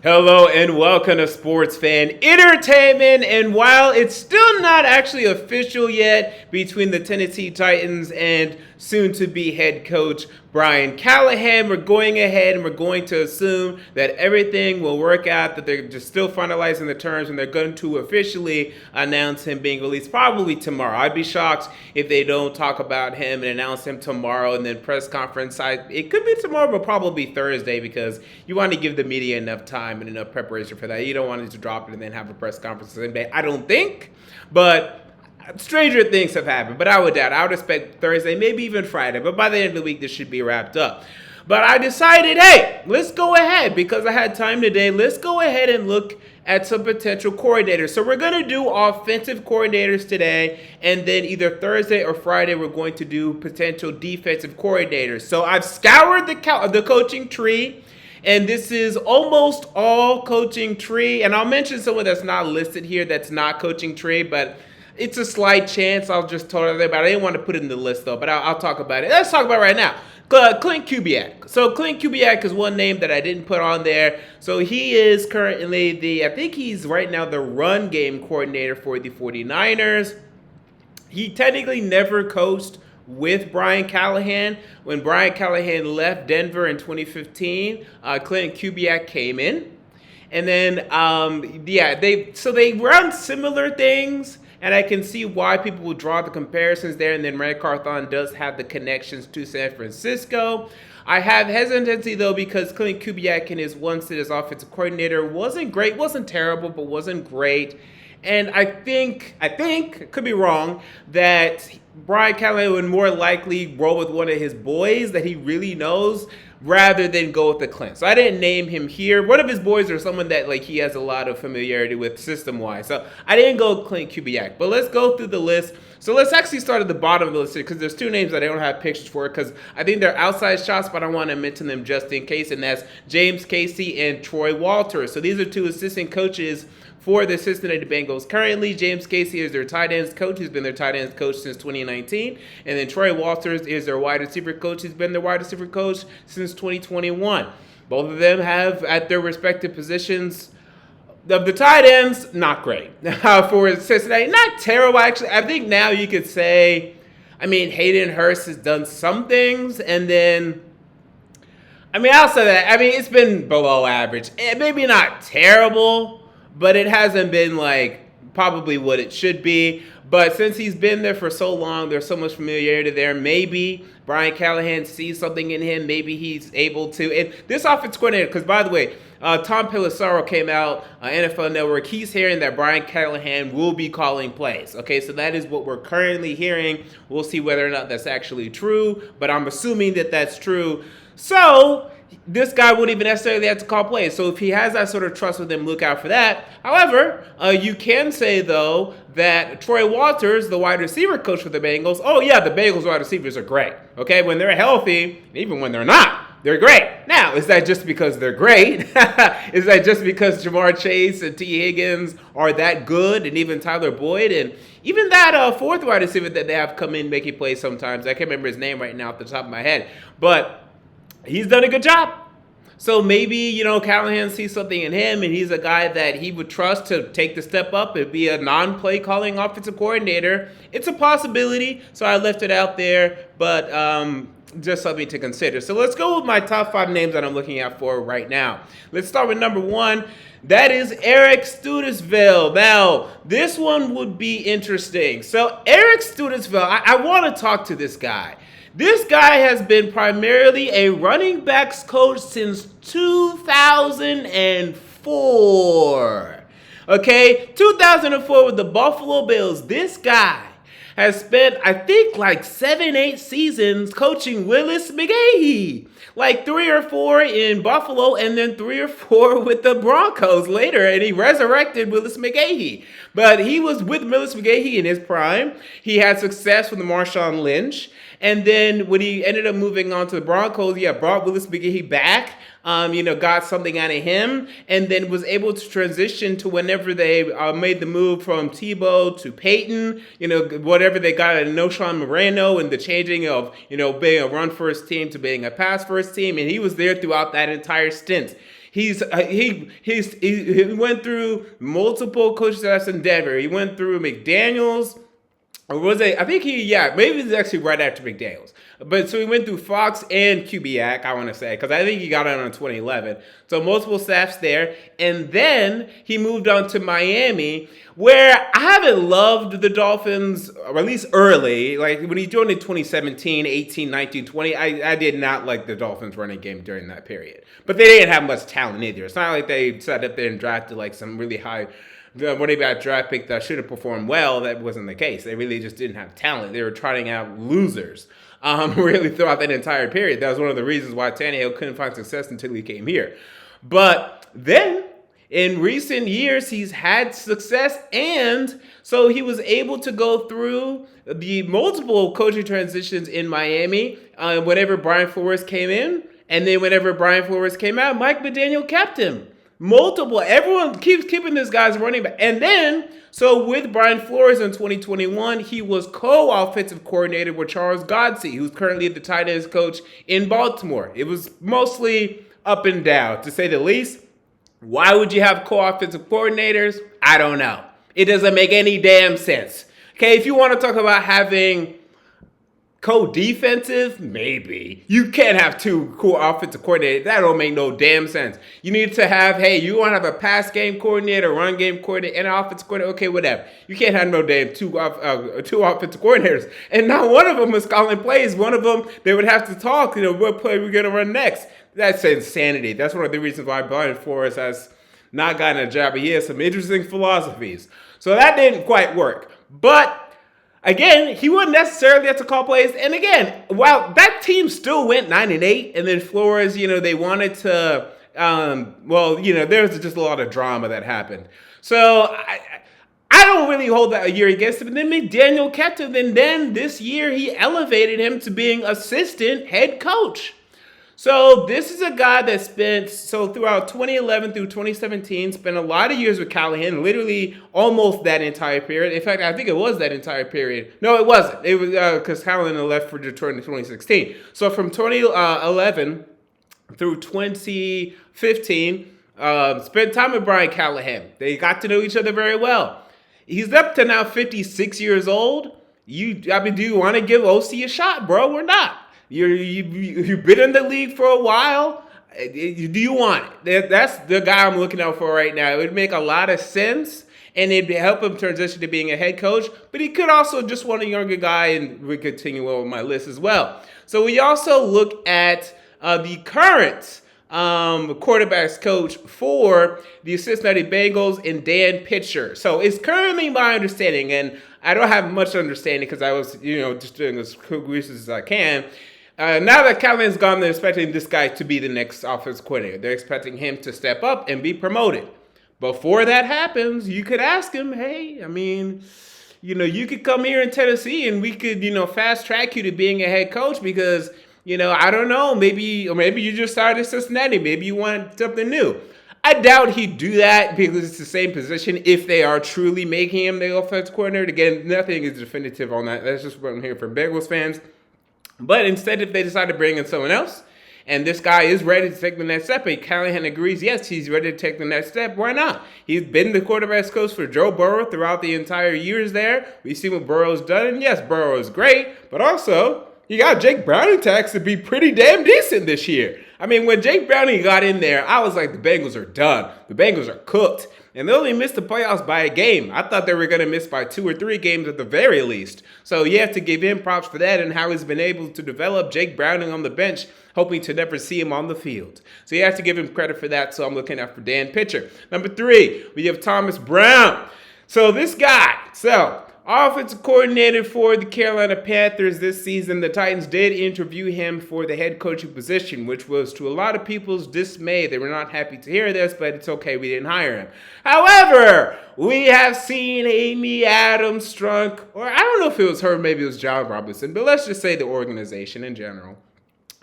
Hello and welcome to Sports Fan Entertainment. And while it's still not actually official yet between the Tennessee Titans and soon to be head coach Brian Callahan, we're going ahead and we're going to assume that everything will work out, that they're just still finalizing the terms and they're going to officially announce him being released probably tomorrow. I'd be shocked if they don't talk about him and announce him tomorrow and then press conference. It could be tomorrow, but probably Thursday because you want to give the media enough time and enough preparation for that. You don't want to just drop it and then have a press conference the same day. I don't think, but stranger things have happened, but I would doubt. I would expect Thursday, maybe even Friday. But by the end of the week, this should be wrapped up. But I decided, hey, let's go ahead because I had time today. Let's go ahead and look at some potential coordinators. So we're going to do offensive coordinators today, and then either Thursday or Friday, we're going to do potential defensive coordinators. So I've scoured the coaching tree. And this is almost all coaching tree. And I'll mention someone that's not listed here that's not coaching tree, but it's a slight chance. I'll just talk about it. I didn't want to put it in the list, though, but I'll talk about it. Let's talk about it right now. Clint Kubiak. So Clint Kubiak is one name that I didn't put on there. So he is currently I think he's right now the run game coordinator for the 49ers. He technically never coached with Brian Callahan. When Brian Callahan left Denver in 2015, Clint Kubiak came in. And then, they run similar things, and I can see why people would draw the comparisons there. And then Ray Carthon does have the connections to San Francisco. I have hesitancy, though, because Clint Kubiak in his one stint as offensive coordinator wasn't great, wasn't terrible, but wasn't great. And I think, could be wrong, that Brian Callahan would more likely roll with one of his boys that he really knows rather than go with the Clint. So I didn't name him here. One of his boys or someone that he has a lot of familiarity with system-wise. So I didn't go Clint Kubiak. But let's go through the list. So let's actually start at the bottom of the list because there's two names that I don't have pictures for because I think they're outside shots, but I want to mention them just in case. And that's James Casey and Troy Walters. So these are two assistant coaches for the Cincinnati Bengals. Currently, James Casey is their tight ends coach. He's been their tight ends coach since 2019. And then Troy Walters is their wide receiver coach. He's been their wide receiver coach since 2021. Both of them have, at their respective positions, of the tight ends, not great. For Cincinnati, not terrible, actually. I think now you could say, Hayden Hurst has done some things, and then I'll say that. It's been below average. Maybe not terrible, but it hasn't been probably what it should be. But since he's been there for so long, there's so much familiarity there. Maybe Brian Callahan sees something in him. Maybe he's able to. And this offense coordinator, because by the way, Tom Pelissero came out, NFL Network. He's hearing that Brian Callahan will be calling plays. Okay, so that is what we're currently hearing. We'll see whether or not that's actually true, but I'm assuming that that's true. So this guy wouldn't even necessarily have to call plays. So if he has that sort of trust with him, look out for that. However, you can say, though, that Troy Walters, the wide receiver coach for the Bengals, the Bengals wide receivers are great. Okay, when they're healthy, even when they're not, they're great. Now, is that just because they're great? Is that just because Jamar Chase and T. Higgins are that good, and even Tyler Boyd, and even that fourth wide receiver that they have come in making plays sometimes? I can't remember his name right now off the top of my head, but he's done a good job. So maybe, Callahan sees something in him and he's a guy that he would trust to take the step up and be a non-play calling offensive coordinator. It's a possibility, so I left it out there, but just something to consider. So let's go with my top 5 names that I'm looking out for right now. Let's start with number 1. That is Eric Studesville. Now, this one would be interesting. So Eric Studesville, I want to talk to this guy. This guy has been primarily a running backs coach since 2004. Okay, 2004 with the Buffalo Bills. This guy has spent, I think, 7-8 seasons coaching Willis McGahee. 3 or 4 in Buffalo and then 3 or 4 with the Broncos later, and he resurrected Willis McGahee. But he was with Willis McGahee in his prime. He had success with Marshawn Lynch. And then when he ended up moving on to the Broncos, brought Willis McGahee back, got something out of him, and then was able to transition to whenever they made the move from Tebow to Peyton, whatever they got out of Noshawn Moreno and the changing of, being a run-first team to being a pass-first team. And he was there throughout that entire stint. He went through multiple coaching staffs in Denver. He went through McDaniels. Or was it? I think maybe it's actually right after McDaniels. But so he went through Fox and Kubiak, I want to say, because I think he got on in 2011. So multiple staffs there. And then he moved on to Miami, where I haven't loved the Dolphins, or at least early. Like when he joined in 2017, 18, 19, 20, I did not like the Dolphins running game during that period. But they didn't have much talent either. It's not like they sat up there and drafted like some really high when they got draft pick that should have performed well. That wasn't the case. They really just didn't have talent. They were trotting out losers really throughout that entire period. That was one of the reasons why Tannehill couldn't find success until he came here. But then in recent years, he's had success, and so he was able to go through the multiple coaching transitions in Miami whenever Brian Flores came in, and then whenever Brian Flores came out, Mike McDaniel kept him. Everyone keeps keeping this guy's running back. And then, so with Brian Flores in 2021, he was co-offensive coordinator with Charles Godsey, who's currently the tight ends coach in Baltimore. It was mostly up and down, to say the least. Why would you have co-offensive coordinators? I don't know. It doesn't make any damn sense. Okay, if you want to talk about having co-defensive, maybe. You can't have two offensive coordinators. That don't make no damn sense. You need to have, you want to have a pass game coordinator, run game coordinator, and an offensive coordinator. Okay, whatever. You can't have no damn two offensive coordinators. And not one of them is calling plays. One of them, they would have to talk, what play we're going to run next. That's insanity. That's one of the reasons why Brian Flores has not gotten a job. But he has some interesting philosophies. So that didn't quite work. But again, he wouldn't necessarily have to call plays. And again, while that team still went 9-8, and then Flores, they wanted to, there was just a lot of drama that happened. So I don't really hold that a year against him. And then McDaniel kept him. And then this year, he elevated him to being assistant head coach. So this is a guy that throughout 2011 through 2017, spent a lot of years with Callahan, literally almost that entire period. In fact, I think it was that entire period. No, it wasn't. It was because Callahan left for Detroit in 2016. So from 2011 through 2015, spent time with Brian Callahan. They got to know each other very well. He's up to now 56 years old. Do you want to give OC a shot, bro, or not? You've been in the league for a while. Do you want it? That's the guy I'm looking out for right now. It would make a lot of sense, and it'd help him transition to being a head coach. But he could also just want a younger guy, and we continue on with my list as well. So we also look at the current quarterbacks coach for the Cincinnati Bengals and Dan Pitcher. So it's currently my understanding, and I don't have much understanding because I was, just doing as quick research as I can. Now that Callahan's gone, they're expecting this guy to be the next offensive coordinator. They're expecting him to step up and be promoted. Before that happens, you could ask him, you could come here in Tennessee and we could, fast track you to being a head coach because, I don't know, maybe you just started in Cincinnati. Maybe you want something new. I doubt he'd do that because it's the same position if they are truly making him the offensive coordinator. Again, nothing is definitive on that. That's just what I'm hearing from Bengals fans. But instead, if they decide to bring in someone else, and this guy is ready to take the next step, and Callahan agrees, yes, he's ready to take the next step, why not? He's been the quarterback's coach for Joe Burrow throughout the entire years there. We see what Burrow's done, and yes, Burrow is great, but also, you got Jake Browning tax to be pretty damn decent this year. When Jake Browning got in there, I was like, the Bengals are done. The Bengals are cooked. And they only missed the playoffs by a game. I thought they were going to miss by 2 or 3 games at the very least. So you have to give him props for that and how he's been able to develop Jake Browning on the bench, hoping to never see him on the field. So you have to give him credit for that. So I'm looking out for Dan Pitcher. Number 3, we have Thomas Brown. So this guy, offensive coordinator for the Carolina Panthers this season. The Titans did interview him for the head coaching position, which was to a lot of people's dismay. They were not happy to hear this, but it's okay. We didn't hire him. However, we have seen Amy Adams Strunk, or I don't know if it was her, maybe it was John Robinson, but let's just say the organization in general,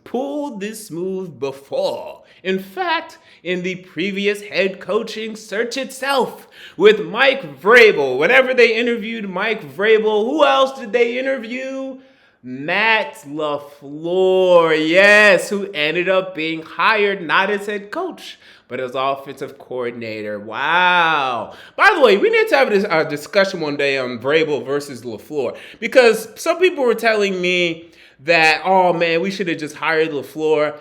pulled this move before. In fact, in the previous head coaching search itself with Mike Vrabel. Whenever they interviewed Mike Vrabel, who else did they interview? Matt LaFleur, yes, who ended up being hired not as head coach, but as offensive coordinator. Wow. By the way, we need to have this discussion one day on Vrabel versus LaFleur, because some people were telling me that, oh man, we should have just hired LaFleur.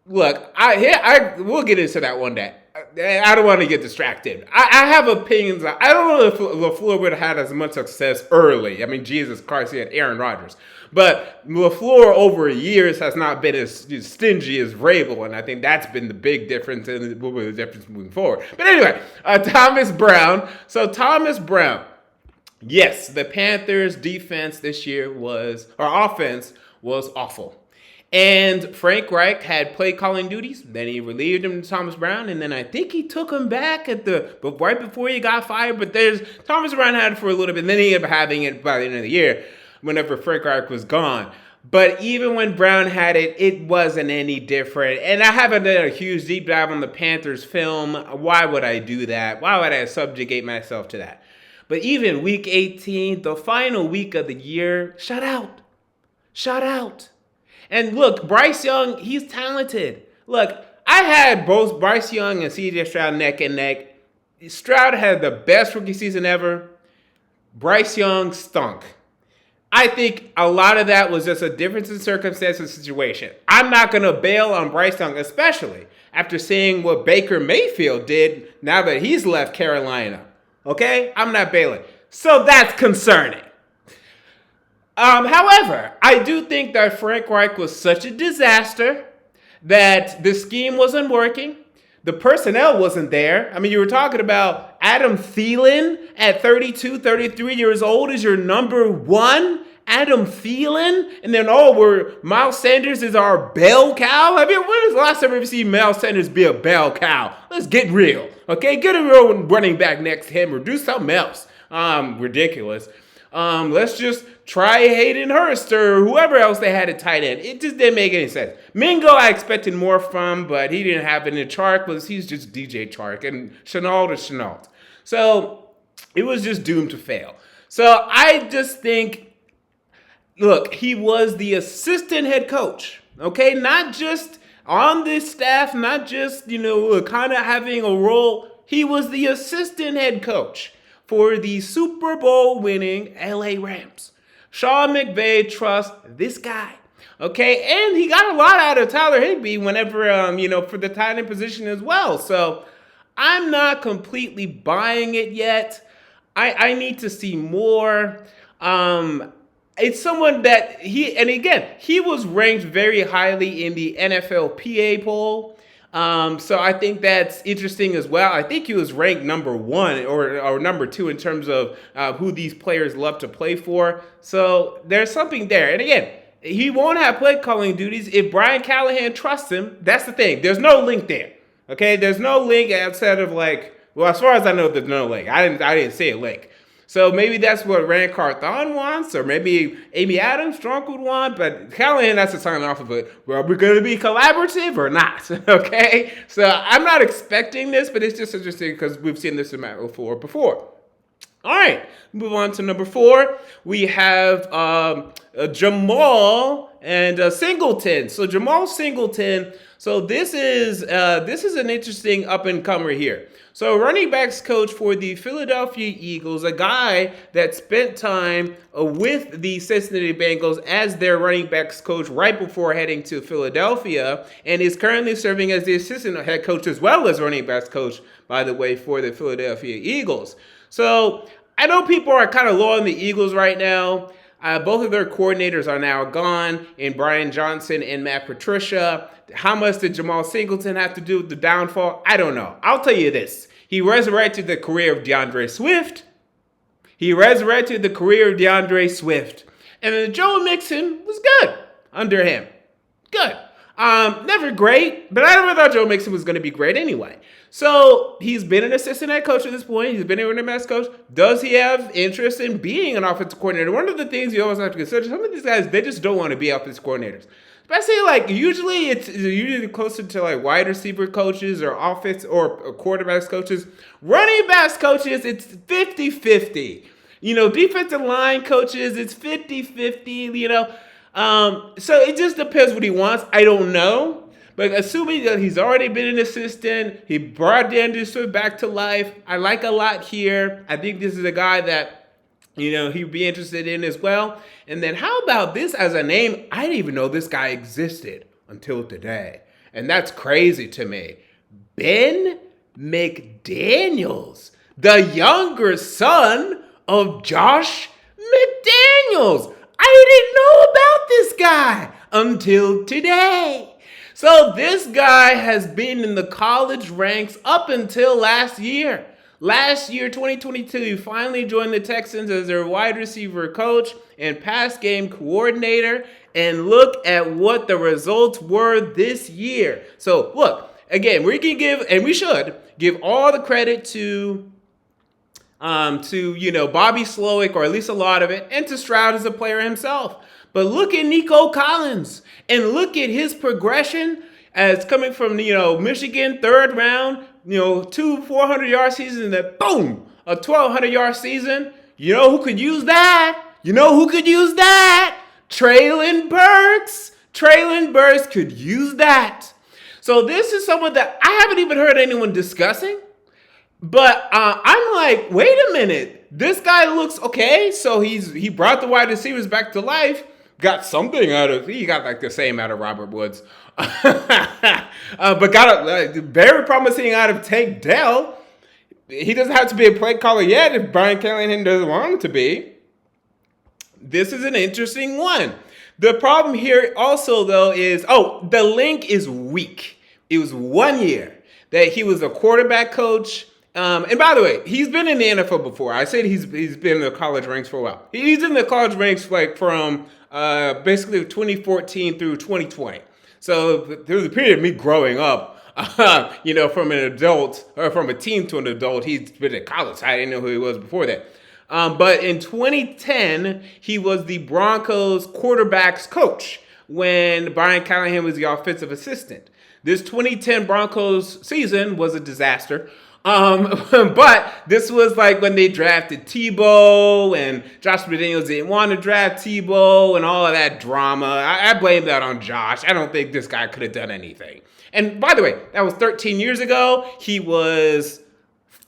Look, we'll get into that one day. I don't want to get distracted. I have opinions. I don't know if LaFleur would have had as much success early. I mean, Jesus Christ, he had Aaron Rodgers. But LaFleur over years has not been as stingy as Vrabel, and I think that's been the big difference and will be the difference moving forward. But anyway, Thomas Brown. So Thomas Brown. Yes, the Panthers' defense this year offense was awful. And Frank Reich had play calling duties. Then he relieved him to Thomas Brown, and then I think he took him back right before he got fired. But Thomas Brown had it for a little bit, and then he ended up having it by the end of the year, whenever Frank Reich was gone. But even when Brown had it, it wasn't any different. And I haven't done a huge deep dive on the Panthers film. Why would I do that? Why would I subjugate myself to that? But even week 18, the final week of the year, shut out. And look, Bryce Young, he's talented. Look, I had both Bryce Young and CJ Stroud neck and neck. Stroud had the best rookie season ever. Bryce Young stunk. I think a lot of that was just a difference in circumstances situation. I'm not going to bail on Bryce Young, especially after seeing what Baker Mayfield did now that he's left Carolina. Okay? I'm not bailing. So that's concerning. However, I do think that Frank Reich was such a disaster that the scheme wasn't working. The personnel wasn't there. I mean, you were talking about Adam Thielen at 32, 33 years old is your number one. Adam Thielen? And then, Miles Sanders is our bell cow? I mean, when was the last time we ever seen Miles Sanders be a bell cow? Let's get real, okay? Get a real running back next to him or do something else. Ridiculous. Let's just try Hayden Hurst or whoever else they had at tight end. It just didn't make any sense. Mingo, I expected more from, but he didn't have it. And Chark he's just DJ Chark, and Chenault is Chenault. So it was just doomed to fail. So I just think, look, he was the assistant head coach, okay? Not just on this staff, not just, kind of having a role. He was the assistant head coach for the Super Bowl winning LA Rams. Sean McVay trusts this guy, okay? And he got a lot out of Tyler Higbee whenever, for the tight end position as well. So I'm not completely buying it yet. I need to see more. It's someone that he was ranked very highly in the NFLPA poll. So I think that's interesting as well. I think he was ranked number one or number two in terms of who these players love to play for. So there's something there. And again, he won't have play calling duties if Brian Callahan trusts him. That's the thing. There's no link there. Okay, there's no link outside of as far as I know, there's no link. I didn't see a link. So maybe that's what Rand Carthon wants, or maybe Amy Adams Strunk would want, but Callahan has to sign off of it. Well, are we going to be collaborative or not? Okay? So I'm not expecting this, but it's just interesting because we've seen this in before. All right, move on to number 4. We have Jamal and Singleton. So Jamal Singleton. So this is an interesting up-and-comer here. So running backs coach for the Philadelphia Eagles, a guy that spent time with the Cincinnati Bengals as their running backs coach right before heading to Philadelphia, and is currently serving as the assistant head coach as well as running backs coach, by the way, for the Philadelphia Eagles. So I know people are kind of low on the Eagles right now. Both of their coordinators are now gone, in Brian Johnson and Matt Patricia. How much did Jamal Singleton have to do with the downfall? I don't know. I'll tell you this. He resurrected the career of DeAndre Swift. And then Joe Mixon was good under him. Good. Never great, but I never thought Joe Mixon was going to be great anyway. So he's been an assistant head coach at this point. He's been a running backs coach. Does he have interest in being an offensive coordinator? One of the things you always have to consider, some of these guys, they just don't want to be offensive coordinators. But I say usually it's usually closer to wide receiver coaches or offense or quarterbacks coaches. Running backs coaches, it's 50-50. Defensive line coaches, it's 50-50, So it just depends what he wants. I don't know. But assuming that he's already been an assistant, he brought DeAndre Swift back to life. I like a lot here. I think this is a guy that, he'd be interested in as well. And then how about this as a name? I didn't even know this guy existed until today. And that's crazy to me. Ben McDaniels, the younger son of Josh McDaniels. I didn't know about this guy until today. So this guy has been in the college ranks up until last year. Last year, 2022, he finally joined the Texans as their wide receiver coach and pass game coordinator. And look at what the results were this year. So look, again, we can give, and we should give all the credit to Bobby Slowick, or at least a lot of it, and to Stroud as a player himself. But look at Nico Collins, and look at his progression as coming from, Michigan, third round, 2 400-yard seasons, and then boom, a 1,200-yard season. You know who could use that? Traylon Burks. Traylon Burks could use that. So this is someone that I haven't even heard anyone discussing. But I'm like, wait a minute. This guy looks okay. So he brought the wide receivers back to life. Got something out of, he got like the same out of Robert Woods. But got a very promising out of Tank Dell. He doesn't have to be a play caller yet if Brian Callahan doesn't want him to be. This is an interesting one. The problem here also, though, is, the link is weak. It was 1 year that he was a quarterback coach. And by the way, he's been in the NFL before. I said he's been in the college ranks for a while. He's in the college ranks like from basically 2014 through 2020. So there was a period of me growing up, from an adult or from a teen to an adult. He's been at college. I didn't know who he was before that. But in 2010, he was the Broncos quarterbacks coach when Brian Callahan was the offensive assistant. This 2010 Broncos season was a disaster. But this was like when they drafted Tebow, and Josh McDaniels didn't want to draft Tebow and all of that drama. I blame that on Josh. I don't think this guy could have done anything. And by the way, that was 13 years ago. He was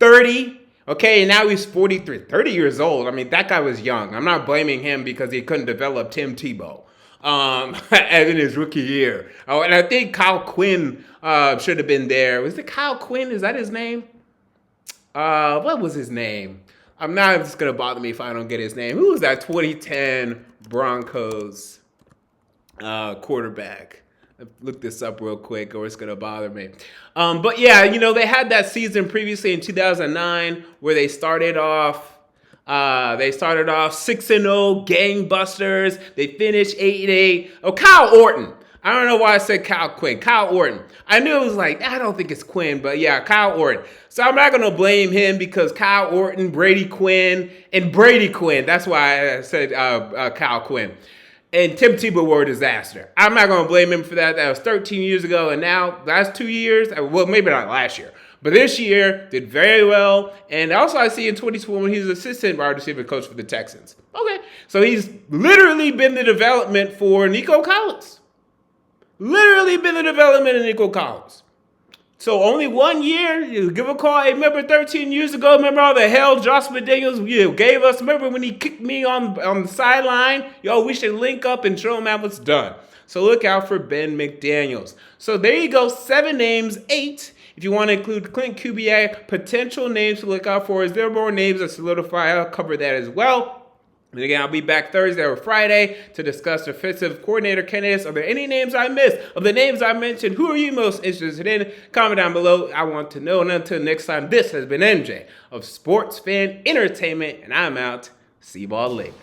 30. Okay, and now he's 43, 30 years old. I mean, that guy was young. I'm not blaming him because he couldn't develop Tim Tebow in his rookie year. Oh, and I think Kyle Quinn should have been there. Was it Kyle Quinn? Is that his name? What was his name? It's going to bother me if I don't get his name. Who was that 2010 Broncos quarterback? Look this up real quick or it's going to bother me. But yeah, they had that season previously in 2009 where they started off 6-0, gangbusters. They finished 8-8. Oh, Kyle Orton. I don't know why I said Kyle Quinn. Kyle Orton. I knew it was like, I don't think it's Quinn, but yeah, Kyle Orton. So I'm not going to blame him because Kyle Orton, Brady Quinn. That's why I said Kyle Quinn. And Tim Tebow were a disaster. I'm not going to blame him for that. That was 13 years ago. And now, last 2 years, well, maybe not last year, but this year did very well. And also I see in 2020 when he's assistant wide receiver coach for the Texans. Okay. So he's literally been the development for Nico Collins. So only 1 year, you give a call. Hey, remember 13 years ago? Remember all the hell Josh McDaniels gave us? Remember when he kicked me on the sideline? We should link up and show him how it's done. So look out for Ben McDaniels. So there you go, 7 names, 8. If you want to include Clint Kubiak, potential names to look out for. Is there more names that solidify? I'll cover that as well. And again, I'll be back Thursday or Friday to discuss defensive coordinator candidates. Are there any names I missed? Of the names I mentioned, who are you most interested in? Comment down below. I want to know. And until next time, this has been MJ of Sports Fan Entertainment, and I'm out. See you all later.